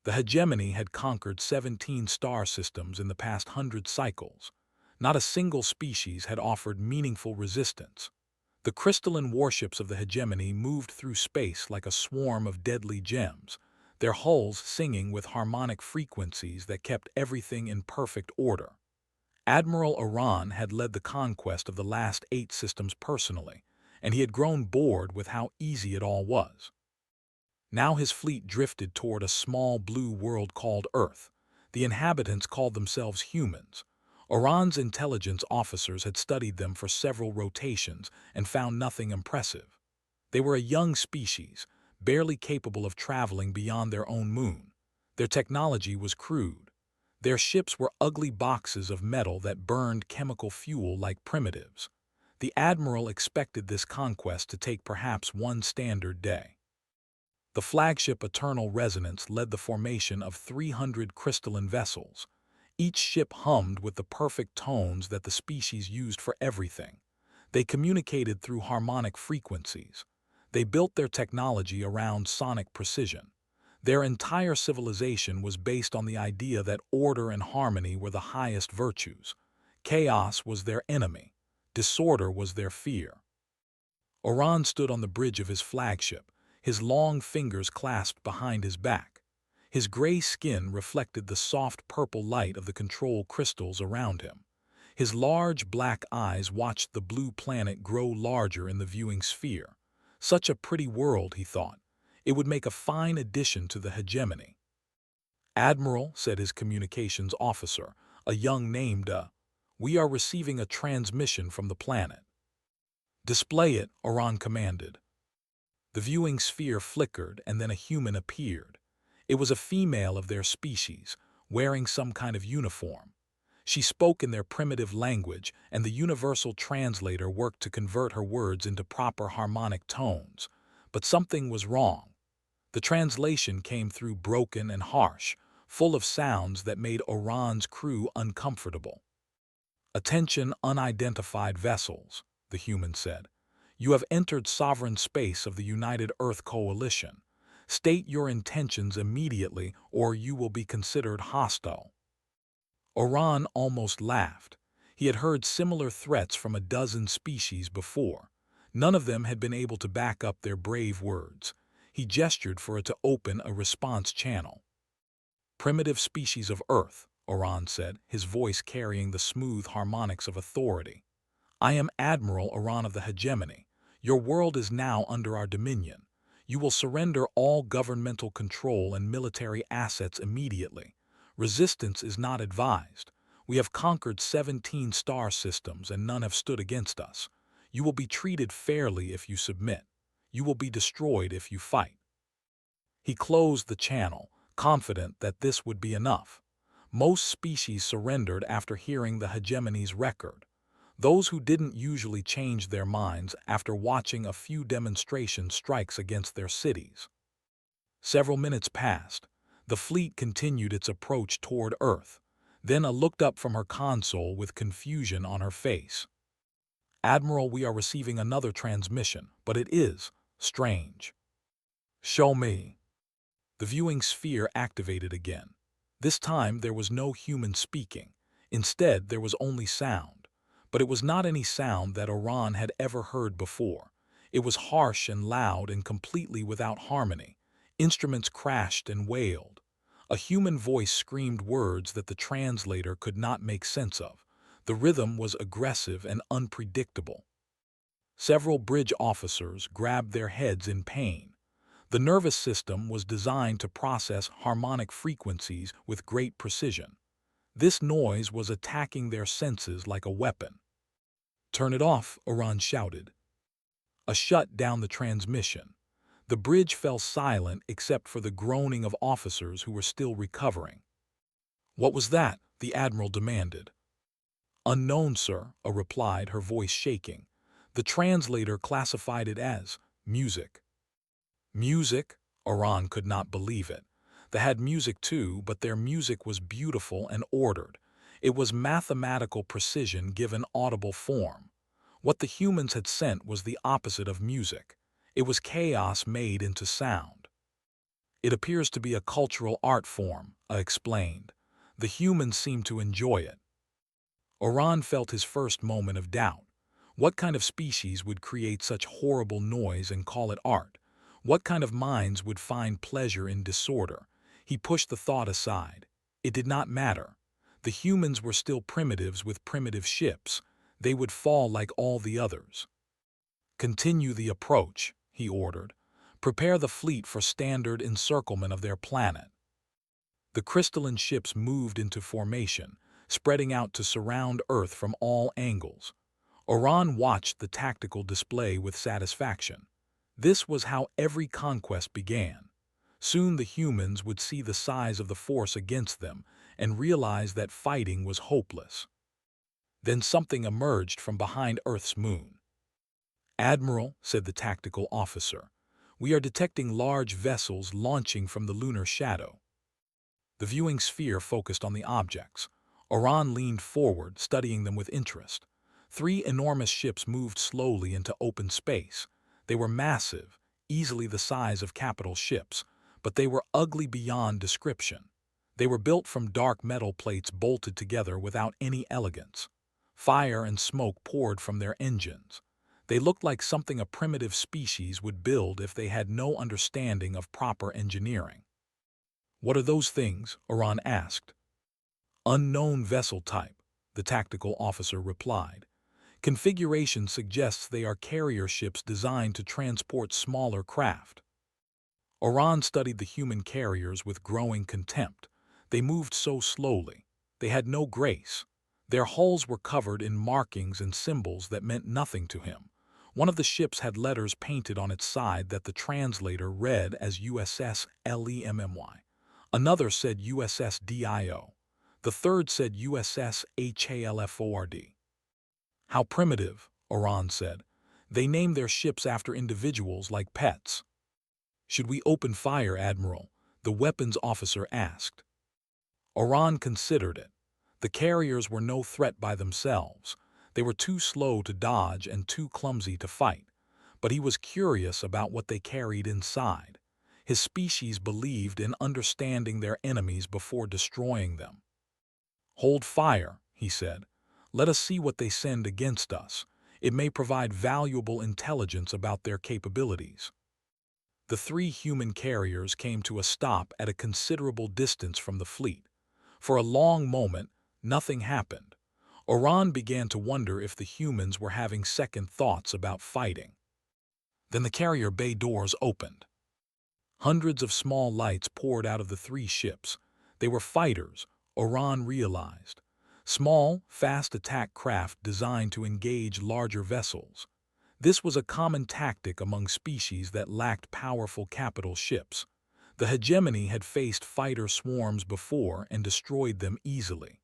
The hegemony had conquered 17 star systems in the past 100 cycles. Not a single species had offered meaningful resistance. The crystalline warships of the hegemony moved through space like a swarm of deadly gems, their hulls singing with harmonic frequencies that kept everything in perfect order. Admiral Iran had led the conquest of the last 8 systems personally, and he had grown bored with how easy it all was. Now his fleet drifted toward a small blue world called Earth. The inhabitants called themselves humans. Iran's intelligence officers had studied them for several rotations and found nothing impressive. They were a young species, barely capable of traveling beyond their own moon. Their technology was crude. Their ships were ugly boxes of metal that burned chemical fuel like primitives. The admiral expected this conquest to take perhaps one standard day. The flagship Eternal Resonance led the formation of 300 crystalline vessels. Each ship hummed with the perfect tones that the species used for everything. They communicated through harmonic frequencies. They built their technology around sonic precision. Their entire civilization was based on the idea that order and harmony were the highest virtues. Chaos was their enemy. Disorder was their fear. Oran stood on the bridge of his flagship, his long fingers clasped behind his back. His gray skin reflected the soft purple light of the control crystals around him. His large black eyes watched the blue planet grow larger in the viewing sphere. Such a pretty world, he thought. It would make a fine addition to the hegemony. "Admiral," said his communications officer, a young named "We are receiving a transmission from the planet." "Display it," Oran commanded. The viewing sphere flickered, and then a human appeared. It was a female of their species, wearing some kind of uniform. She spoke in their primitive language, and the universal translator worked to convert her words into proper harmonic tones. But something was wrong. The translation came through broken and harsh, full of sounds that made Oran's crew uncomfortable. "Attention, unidentified vessels," the human said. "You have entered sovereign space of the United Earth Coalition. State your intentions immediately, or you will be considered hostile." Oran almost laughed. He had heard similar threats from a dozen species before. None of them had been able to back up their brave words. He gestured for it to open a response channel. "Primitive species of Earth," Oran said, his voice carrying the smooth harmonics of authority. "I am Admiral Oran of the Hegemony. Your world is now under our dominion. You will surrender all governmental control and military assets immediately. Resistance is not advised. We have conquered 17 star systems and none have stood against us. You will be treated fairly if you submit. You will be destroyed if you fight." He closed the channel, confident that this would be enough. Most species surrendered after hearing the hegemony's record. Those who didn't usually change their minds after watching a few demonstration strikes against their cities. Several minutes passed. The fleet continued its approach toward Earth. Then looked up from her console with confusion on her face. "Admiral, we are receiving another transmission, but it is strange." "Show me." The viewing sphere activated again. This time there was no human speaking. Instead, there was only sound. But it was not any sound that Oran had ever heard before. It was harsh and loud and completely without harmony. Instruments crashed and wailed. A human voice screamed words that the translator could not make sense of. The rhythm was aggressive and unpredictable. Several bridge officers grabbed their heads in pain. The nervous system was designed to process harmonic frequencies with great precision. This noise was attacking their senses like a weapon. "Turn it off," Oran shouted. Shut down the transmission. The bridge fell silent except for the groaning of officers who were still recovering. "What was that?" the admiral demanded. "Unknown, sir," replied, her voice shaking. "The translator classified it as music." "Music?" Oran could not believe it. They had music too, but their music was beautiful and ordered. It was mathematical precision given audible form. What the humans had sent was the opposite of music. It was chaos made into sound. It appears to be a cultural art form, explained. The humans seem to enjoy it. Oran felt his first moment of doubt. What kind of species would create such horrible noise and call it art? What kind of minds would find pleasure in disorder? He pushed the thought aside. It did not matter. The humans were still primitives with primitive ships. They would fall like all the others. Continue the approach, he ordered. Prepare the fleet for standard encirclement of their planet. The crystalline ships moved into formation, spreading out to surround Earth from all angles. Oran watched the tactical display with satisfaction. This was how every conquest began. Soon the humans would see the size of the force against them and realize that fighting was hopeless. Then something emerged from behind Earth's moon. "Admiral," said the tactical officer, "we are detecting large vessels launching from the lunar shadow." The viewing sphere focused on the objects. Oran leaned forward, studying them with interest. 3 enormous ships moved slowly into open space. They were massive, easily the size of capital ships, but they were ugly beyond description. They were built from dark metal plates bolted together without any elegance. Fire and smoke poured from their engines. They looked like something a primitive species would build if they had no understanding of proper engineering. "What are those things?" Oran asked. "Unknown vessel type," the tactical officer replied. "Configuration suggests they are carrier ships designed to transport smaller craft." Oran studied the human carriers with growing contempt. They moved so slowly. They had no grace. Their hulls were covered in markings and symbols that meant nothing to him. One of the ships had letters painted on its side that the translator read as USS LEMMY. Another said USS DIO. The third said USS HALFORD. "How primitive," Oran said. "They name their ships after individuals like pets." "Should we open fire, Admiral?" the weapons officer asked. Oran considered it. The carriers were no threat by themselves. They were too slow to dodge and too clumsy to fight. But he was curious about what they carried inside. His species believed in understanding their enemies before destroying them. "Hold fire," he said. "Let us see what they send against us. It may provide valuable intelligence about their capabilities." The 3 human carriers came to a stop at a considerable distance from the fleet. For a long moment, nothing happened. Oran began to wonder if the humans were having second thoughts about fighting. Then the carrier bay doors opened. Hundreds of small lights poured out of the 3 ships. They were fighters, Oran realized. Small, fast attack craft designed to engage larger vessels. This was a common tactic among species that lacked powerful capital ships. The hegemony had faced fighter swarms before and destroyed them easily.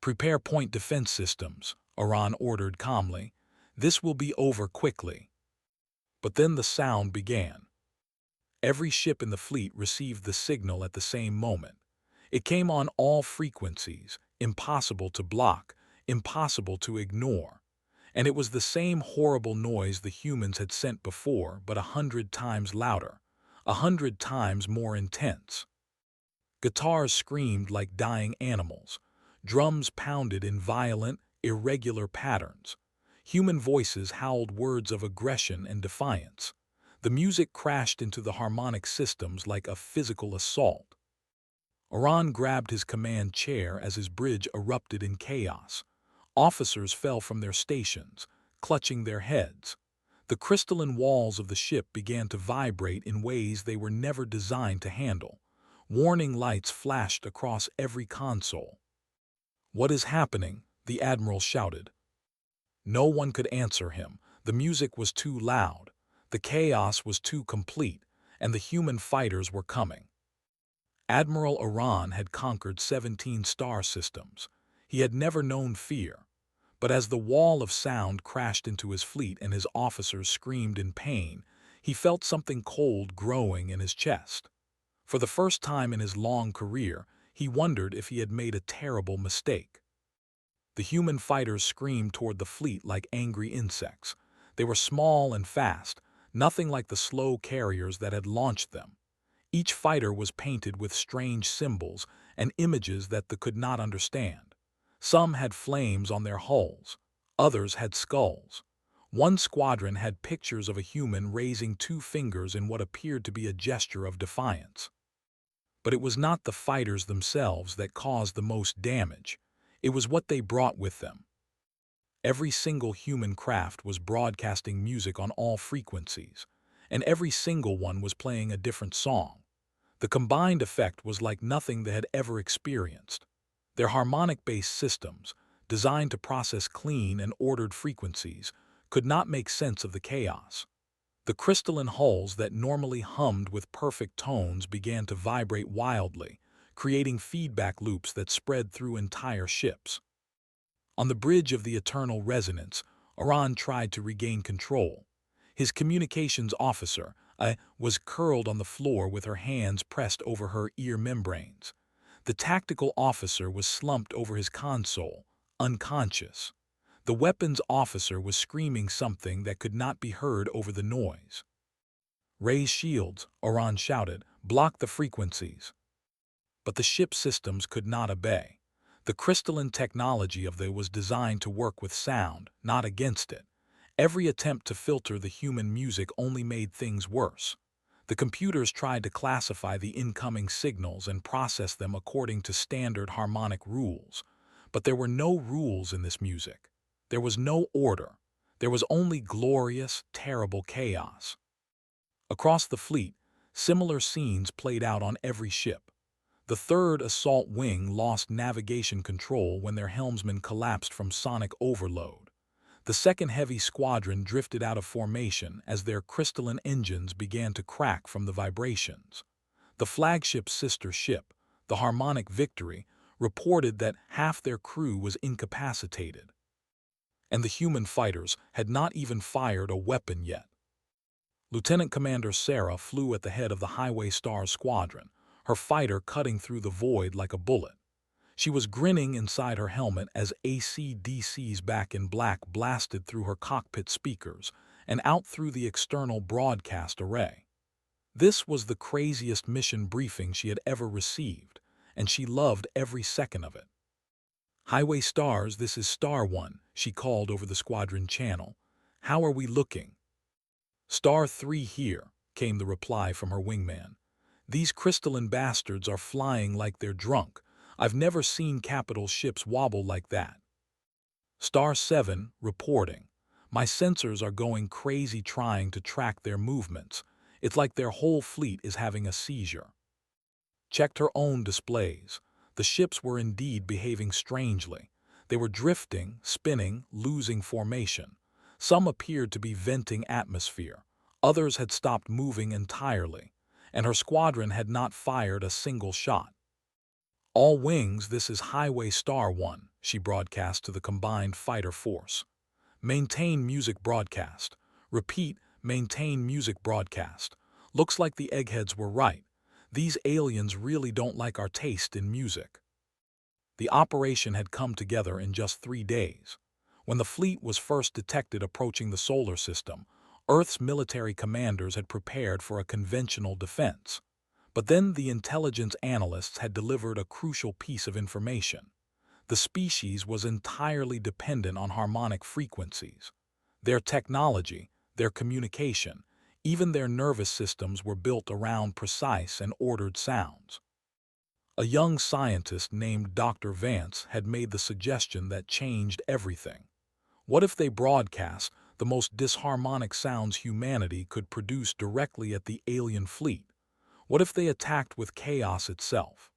"Prepare point defense systems," Oran ordered calmly. "This will be over quickly." But then the sound began. Every ship in the fleet received the signal at the same moment. It came on all frequencies, impossible to block, impossible to ignore. And it was the same horrible noise the humans had sent before, but 100 times louder, 100 times more intense. Guitars screamed like dying animals. Drums pounded in violent, irregular patterns. Human voices howled words of aggression and defiance. The music crashed into the harmonic systems like a physical assault. Oran grabbed his command chair as his bridge erupted in chaos. Officers fell from their stations, clutching their heads. The crystalline walls of the ship began to vibrate in ways they were never designed to handle. Warning lights flashed across every console. "What is happening?" the admiral shouted. No one could answer him. The music was too loud. The chaos was too complete, and the human fighters were coming. Admiral Oran had conquered 17 star systems. He had never known fear. But as the wall of sound crashed into his fleet and his officers screamed in pain, he felt something cold growing in his chest. For the first time in his long career, he wondered if he had made a terrible mistake. The human fighters screamed toward the fleet like angry insects. They were small and fast, nothing like the slow carriers that had launched them. Each fighter was painted with strange symbols and images that they could not understand. Some had flames on their hulls, others had skulls. One squadron had pictures of a human raising two fingers in what appeared to be a gesture of defiance. But it was not the fighters themselves that caused the most damage. It was what they brought with them. Every single human craft was broadcasting music on all frequencies, and every single one was playing a different song. The combined effect was like nothing they had ever experienced. Their harmonic-based systems, designed to process clean and ordered frequencies, could not make sense of the chaos. The crystalline hulls that normally hummed with perfect tones began to vibrate wildly, creating feedback loops that spread through entire ships. On the bridge of the Eternal Resonance, Oran tried to regain control. His communications officer, was curled on the floor with her hands pressed over her ear membranes. The tactical officer was slumped over his console, unconscious. The weapons officer was screaming something that could not be heard over the noise. "Raise shields," Oran shouted. "Block the frequencies." But the ship systems could not obey. The crystalline technology of they was designed to work with sound, not against it. Every attempt to filter the human music only made things worse. The computers tried to classify the incoming signals and process them according to standard harmonic rules. But there were no rules in this music. There was no order. There was only glorious, terrible chaos. Across the fleet, similar scenes played out on every ship. The third assault wing lost navigation control when their helmsman collapsed from sonic overload. The second heavy squadron drifted out of formation as their crystalline engines began to crack from the vibrations. The flagship's sister ship, the Harmonic Victory, reported that half their crew was incapacitated. And the human fighters had not even fired a weapon yet. Lieutenant Commander Sarah flew at the head of the Highway Star squadron, her fighter cutting through the void like a bullet. She was grinning inside her helmet as AC/DC's Back in Black blasted through her cockpit speakers and out through the external broadcast array. This was the craziest mission briefing she had ever received, and she loved every second of it. "Highway Stars, this is Star 1, she called over the squadron channel. "How are we looking?" "Star 3 here," came the reply from her wingman. "These crystalline bastards are flying like they're drunk. I've never seen capital ships wobble like that." "Star 7, reporting. My sensors are going crazy trying to track their movements. It's like their whole fleet is having a seizure." Checked her own displays. The ships were indeed behaving strangely. They were drifting, spinning, losing formation. Some appeared to be venting atmosphere. Others had stopped moving entirely, and her squadron had not fired a single shot. "All wings, this is Highway Star 1, she broadcast to the combined fighter force. "Maintain music broadcast. Repeat, maintain music broadcast. Looks like the eggheads were right. These aliens really don't like our taste in music." The operation had come together in just 3 days. When the fleet was first detected approaching the solar system, Earth's military commanders had prepared for a conventional defense. But then the intelligence analysts had delivered a crucial piece of information. The species was entirely dependent on harmonic frequencies. Their technology, their communication, even their nervous systems were built around precise and ordered sounds. A young scientist named Dr. Vance had made the suggestion that changed everything. What if they broadcast the most disharmonic sounds humanity could produce directly at the alien fleet? What if they attacked with chaos itself?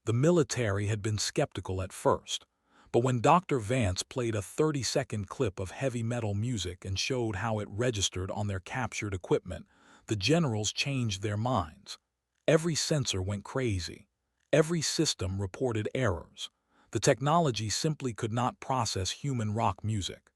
The military had been skeptical at first, but when Dr. Vance played a 30-second clip of heavy metal music and showed how it registered on their captured equipment, the generals changed their minds. Every sensor went crazy. Every system reported errors. The technology simply could not process human rock music.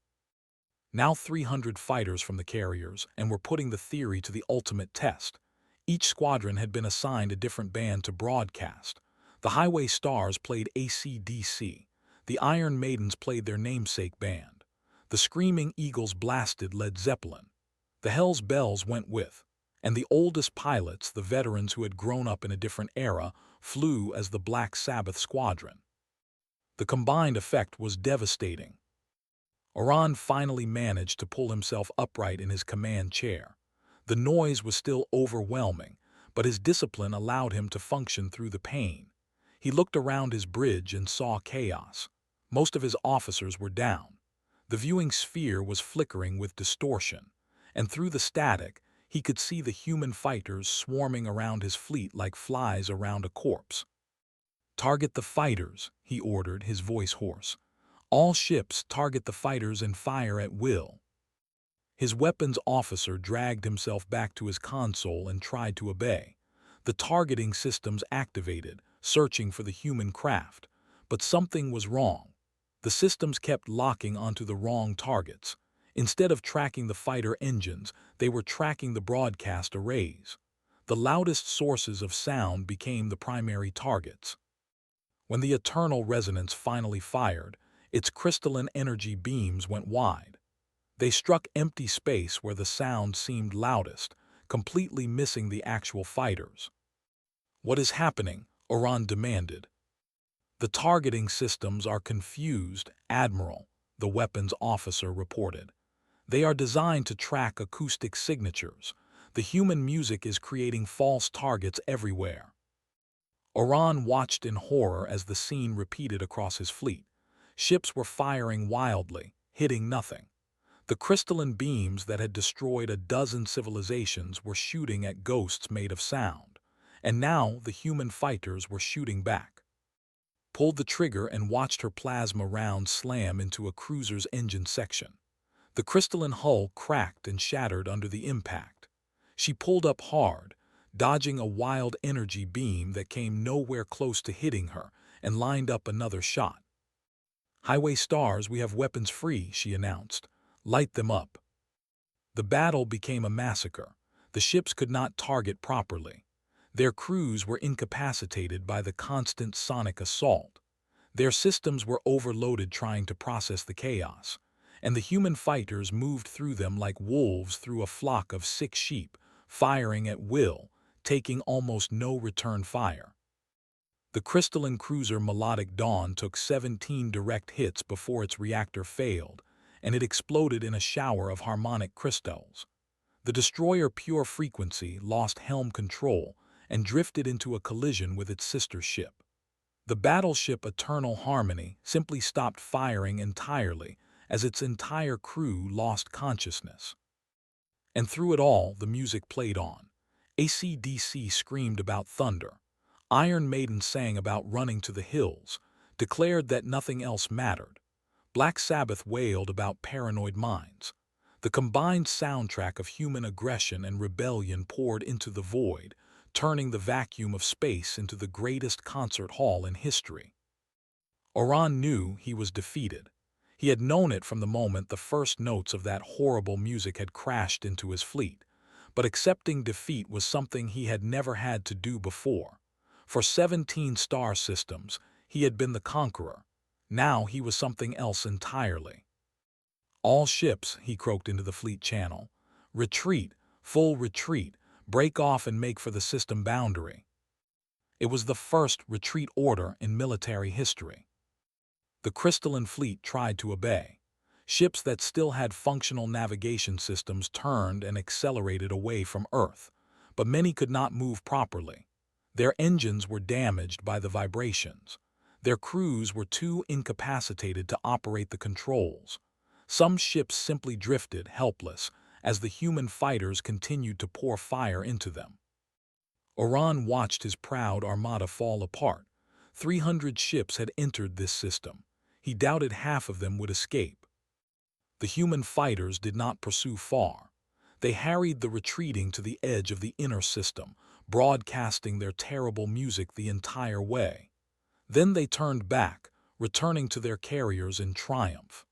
Now 300 fighters from the carriers and were putting the theory to the ultimate test. Each squadron had been assigned a different band to broadcast. The Highway Stars played AC/DC. The Iron Maidens played their namesake band. The Screaming Eagles blasted Led Zeppelin. The Hell's Bells went with And the oldest pilots, the veterans who had grown up in a different era, flew as the Black Sabbath Squadron. The combined effect was devastating. Oran finally managed to pull himself upright in his command chair. The noise was still overwhelming, but his discipline allowed him to function through the pain. He looked around his bridge and saw chaos. Most of his officers were down. The viewing sphere was flickering with distortion, and through the static, he could see the human fighters swarming around his fleet like flies around a corpse. "Target the fighters," he ordered, his voice hoarse. "All ships target the fighters and fire at will." His weapons officer dragged himself back to his console and tried to obey. The targeting systems activated, searching for the human craft. But something was wrong. The systems kept locking onto the wrong targets. Instead of tracking the fighter engines, they were tracking the broadcast arrays. The loudest sources of sound became the primary targets. When the eternal resonance finally fired, its crystalline energy beams went wide. They struck empty space where the sound seemed loudest, completely missing the actual fighters. "What is happening?" Oran demanded. "The targeting systems are confused, Admiral," the weapons officer reported. "They are designed to track acoustic signatures. The human music is creating false targets everywhere." Oran watched in horror as the scene repeated across his fleet. Ships were firing wildly, hitting nothing. The crystalline beams that had destroyed a dozen civilizations were shooting at ghosts made of sound, and now the human fighters were shooting back. Pulled the trigger and watched her plasma round slam into a cruiser's engine section. The crystalline hull cracked and shattered under the impact. She pulled up hard, dodging a wild energy beam that came nowhere close to hitting her, and lined up another shot. "Highway stars, we have weapons free," she announced. "Light them up." The battle became a massacre. The ships could not target properly. Their crews were incapacitated by the constant sonic assault. Their systems were overloaded trying to process the chaos, and the human fighters moved through them like wolves through a flock of sick sheep, firing at will, taking almost no return fire. The crystalline cruiser Melodic Dawn took 17 direct hits before its reactor failed, and it exploded in a shower of harmonic crystals. The destroyer Pure Frequency lost helm control and drifted into a collision with its sister ship. The battleship Eternal Harmony simply stopped firing entirely as its entire crew lost consciousness. And through it all, the music played on. AC/DC screamed about thunder. Iron Maiden sang about running to the hills, declared that nothing else mattered. Black Sabbath wailed about paranoid minds. The combined soundtrack of human aggression and rebellion poured into the void, turning the vacuum of space into the greatest concert hall in history. Oran knew he was defeated. He had known it from the moment the first notes of that horrible music had crashed into his fleet. But accepting defeat was something he had never had to do before. For 17 star systems, he had been the conqueror. Now he was something else entirely. "All ships," he croaked into the fleet channel. "Retreat, full retreat, break off and make for the system boundary." It was the first retreat order in military history. The crystalline fleet tried to obey. Ships that still had functional navigation systems turned and accelerated away from Earth, but many could not move properly. Their engines were damaged by the vibrations. Their crews were too incapacitated to operate the controls. Some ships simply drifted, helpless, as the human fighters continued to pour fire into them. Oran watched his proud armada fall apart. 300 ships had entered this system. He doubted half of them would escape. The human fighters did not pursue far. They harried the retreating to the edge of the inner system, broadcasting their terrible music the entire way. Then they turned back, returning to their carriers in triumph.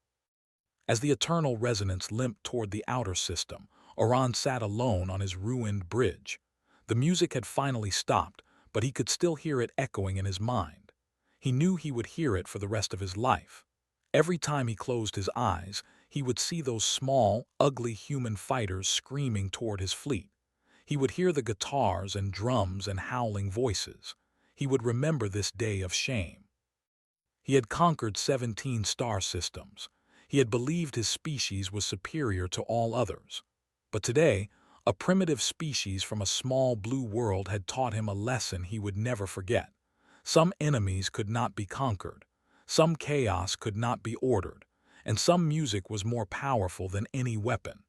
As the eternal resonance limped toward the outer system, Oran sat alone on his ruined bridge. The music had finally stopped, but he could still hear it echoing in his mind. He knew he would hear it for the rest of his life. Every time he closed his eyes, he would see those small, ugly human fighters screaming toward his fleet. He would hear the guitars and drums and howling voices. He would remember this day of shame. He had conquered 17 star systems. He had believed his species was superior to all others. But today, a primitive species from a small blue world had taught him a lesson he would never forget. Some enemies could not be conquered, some chaos could not be ordered, and some music was more powerful than any weapon.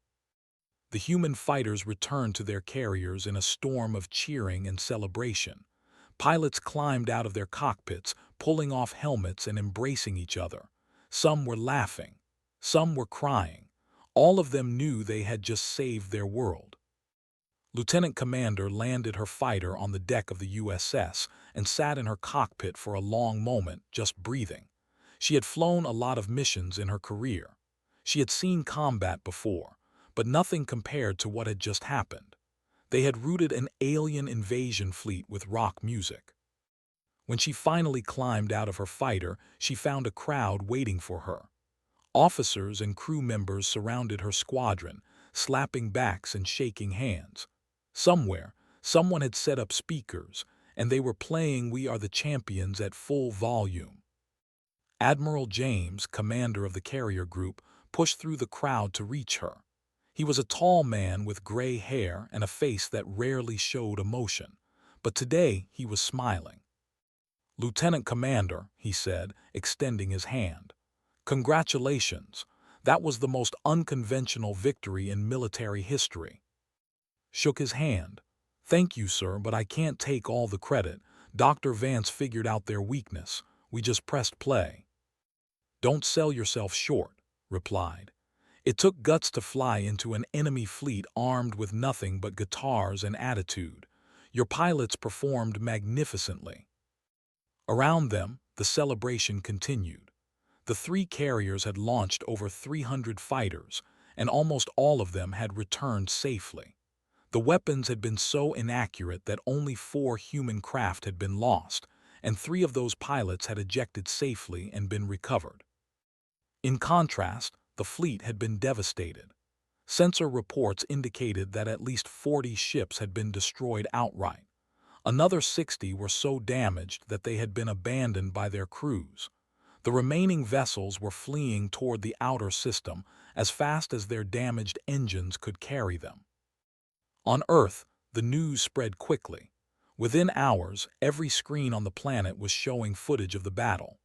The human fighters returned to their carriers in a storm of cheering and celebration. Pilots climbed out of their cockpits, pulling off helmets and embracing each other. Some were laughing, some were crying. All of them knew they had just saved their world. Lieutenant Commander landed her fighter on the deck of the USS and sat in her cockpit for a long moment, just breathing. She had flown a lot of missions in her career. She had seen combat before, but nothing compared to what had just happened. They had routed an alien invasion fleet with rock music. When she finally climbed out of her fighter, she found a crowd waiting for her. Officers and crew members surrounded her squadron, slapping backs and shaking hands. Somewhere, someone had set up speakers, and they were playing "We Are the Champions" at full volume. Admiral James, commander of the carrier group, pushed through the crowd to reach her. He was a tall man with gray hair and a face that rarely showed emotion, but today he was smiling. "Lieutenant Commander," he said, extending his hand. "Congratulations. That was the most unconventional victory in military history." Shook his hand. "Thank you, sir, but I can't take all the credit. Dr. Vance figured out their weakness. We just pressed play." "Don't sell yourself short," replied. "It took guts to fly into an enemy fleet armed with nothing but guitars and attitude. Your pilots performed magnificently." Around them, the celebration continued. The three carriers had launched over 300 fighters, and almost all of them had returned safely. The weapons had been so inaccurate that only 4 human craft had been lost, and 3 of those pilots had ejected safely and been recovered. In contrast, the fleet had been devastated. Sensor reports indicated that at least 40 ships had been destroyed outright. Another 60 were so damaged that they had been abandoned by their crews. The remaining vessels were fleeing toward the outer system as fast as their damaged engines could carry them. On Earth, the news spread quickly. Within hours, every screen on the planet was showing footage of the battle.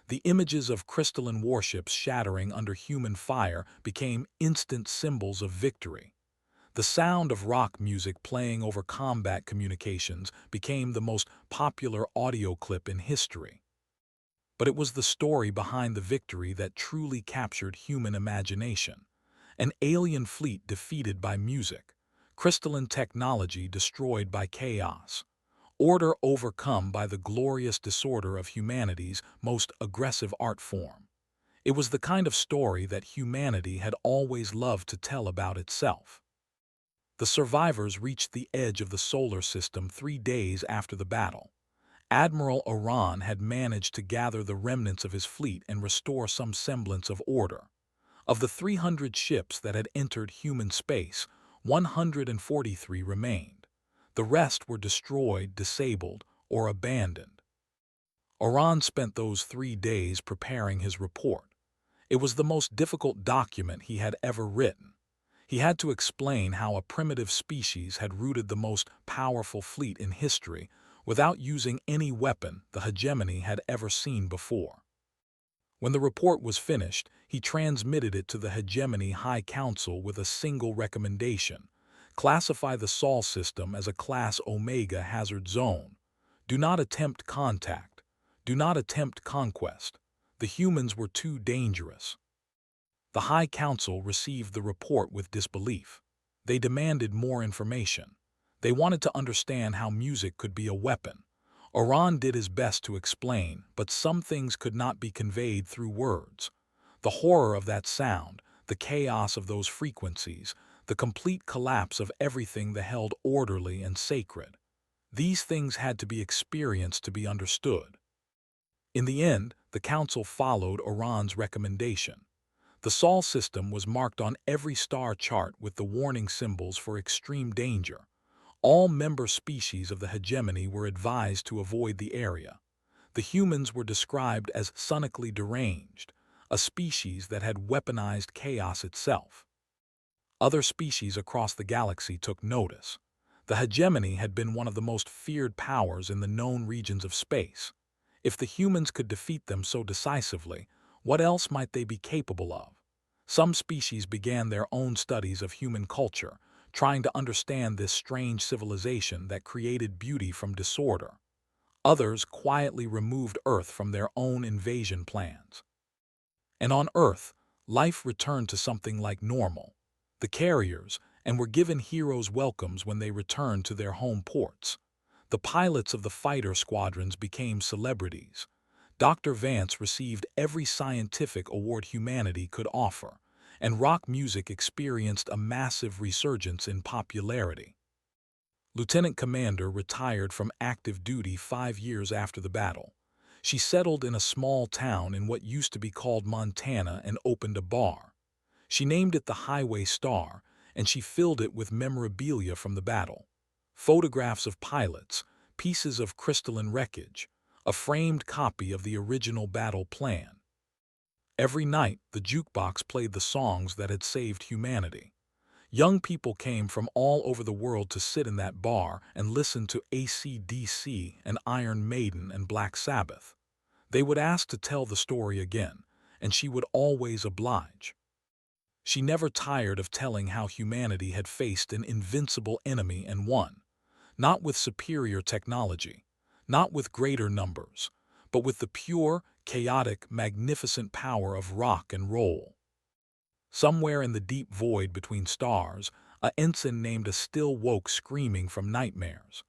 The images of crystalline warships shattering under human fire became instant symbols of victory. The sound of rock music playing over combat communications became the most popular audio clip in history. But it was the story behind the victory that truly captured human imagination. An alien fleet defeated by music, crystalline technology destroyed by chaos, order overcome by the glorious disorder of humanity's most aggressive art form. It was the kind of story that humanity had always loved to tell about itself. The survivors reached the edge of the solar system 3 days after the battle. Admiral Iran had managed to gather the remnants of his fleet and restore some semblance of order. Of the 300 ships that had entered human space, 143 remained. The rest were destroyed, disabled, or abandoned. Iran spent those 3 days preparing his report. It was the most difficult document he had ever written. He had to explain how a primitive species had routed the most powerful fleet in history without using any weapon the hegemony had ever seen before. When the report was finished, he transmitted it to the Hegemony High Council with a single recommendation: classify the Sol system as a Class Omega hazard zone. Do not attempt contact. Do not attempt conquest. The humans were too dangerous. The High Council received the report with disbelief. They demanded more information. They wanted to understand how music could be a weapon. Iran did his best to explain, but some things could not be conveyed through words. The horror of that sound, the chaos of those frequencies, the complete collapse of everything that held orderly and sacred. These things had to be experienced to be understood. In the end, the Council followed Iran's recommendation. The Sol system was marked on every star chart with the warning symbols for extreme danger. All member species of the hegemony were advised to avoid the area. The humans were described as sonically deranged, a species that had weaponized chaos itself. Other species across the galaxy took notice. The hegemony had been one of the most feared powers in the known regions of space. If the humans could defeat them so decisively, what else might they be capable of? Some species began their own studies of human culture, trying to understand this strange civilization that created beauty from disorder. Others quietly removed Earth from their own invasion plans. And on Earth, life returned to something like normal. The carriers, and were given heroes' welcomes when they returned to their home ports. The pilots of the fighter squadrons became celebrities. Dr. Vance received every scientific award humanity could offer, and rock music experienced a massive resurgence in popularity. Lieutenant Commander retired from active duty 5 years after the battle. She settled in a small town in what used to be called Montana and opened a bar. She named it the Highway Star, and she filled it with memorabilia from the battle. Photographs of pilots, pieces of crystalline wreckage, a framed copy of the original battle plan. Every night, the jukebox played the songs that had saved humanity. Young people came from all over the world to sit in that bar and listen to AC/DC and Iron Maiden and Black Sabbath. They would ask to tell the story again, and she would always oblige. She never tired of telling how humanity had faced an invincible enemy and won, not with superior technology, not with greater numbers, but with the pure, chaotic, magnificent power of rock and roll. Somewhere in the deep void between stars, a ensign named Still woke screaming from nightmares.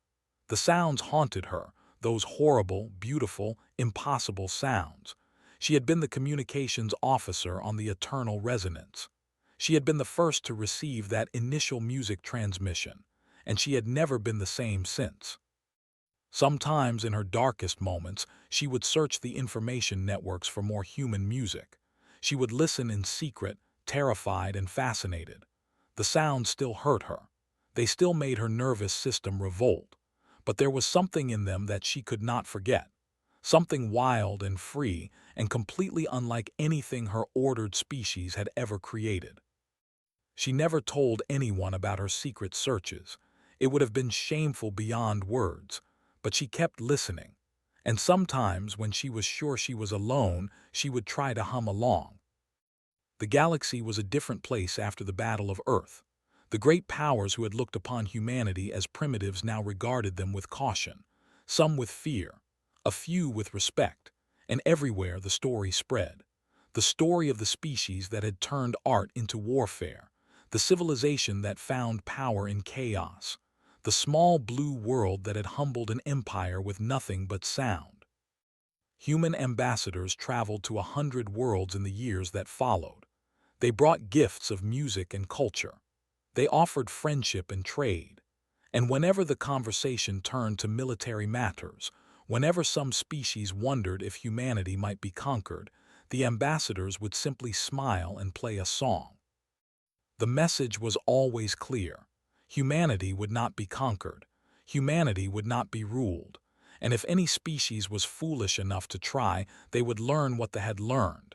The sounds haunted her, those horrible, beautiful, impossible sounds. She had been the communications officer on the Eternal Resonance. She had been the first to receive that initial music transmission, and she had never been the same since. Sometimes in her darkest moments, she would search the information networks for more human music. She would listen in secret, terrified and fascinated. The sounds still hurt her. They still made her nervous system revolt. But there was something in them that she could not forget. Something wild and free and completely unlike anything her ordered species had ever created. She never told anyone about her secret searches. It would have been shameful beyond words. But she kept listening, and sometimes when she was sure she was alone, she would try to hum along. The galaxy was a different place after the Battle of Earth. The great powers who had looked upon humanity as primitives now regarded them with caution, some with fear, a few with respect, and everywhere the story spread. The story of the species that had turned art into warfare, the civilization that found power in chaos, the small blue world that had humbled an empire with nothing but sound. Human ambassadors traveled to 100 worlds in the years that followed. They brought gifts of music and culture. They offered friendship and trade. And whenever the conversation turned to military matters, whenever some species wondered if humanity might be conquered, the ambassadors would simply smile and play a song. The message was always clear. Humanity would not be conquered. Humanity would not be ruled. And if any species was foolish enough to try, they would learn what they had learned.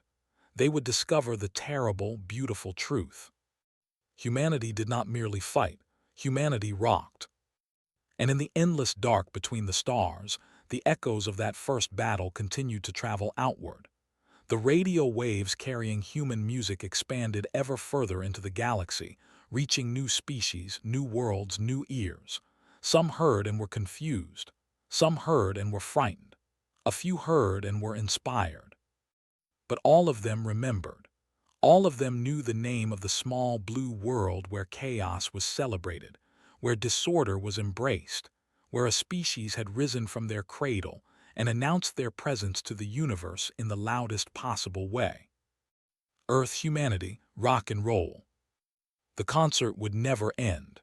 They would discover the terrible, beautiful truth. Humanity did not merely fight. Humanity rocked. And in the endless dark between the stars, the echoes of that first battle continued to travel outward. The radio waves carrying human music expanded ever further into the galaxy, reaching new species, new worlds, new ears. Some heard and were confused. Some heard and were frightened. A few heard and were inspired. But all of them remembered. All of them knew the name of the small blue world where chaos was celebrated, where disorder was embraced, where a species had risen from their cradle and announced their presence to the universe in the loudest possible way. Earth, humanity, rock and roll. The concert would never end.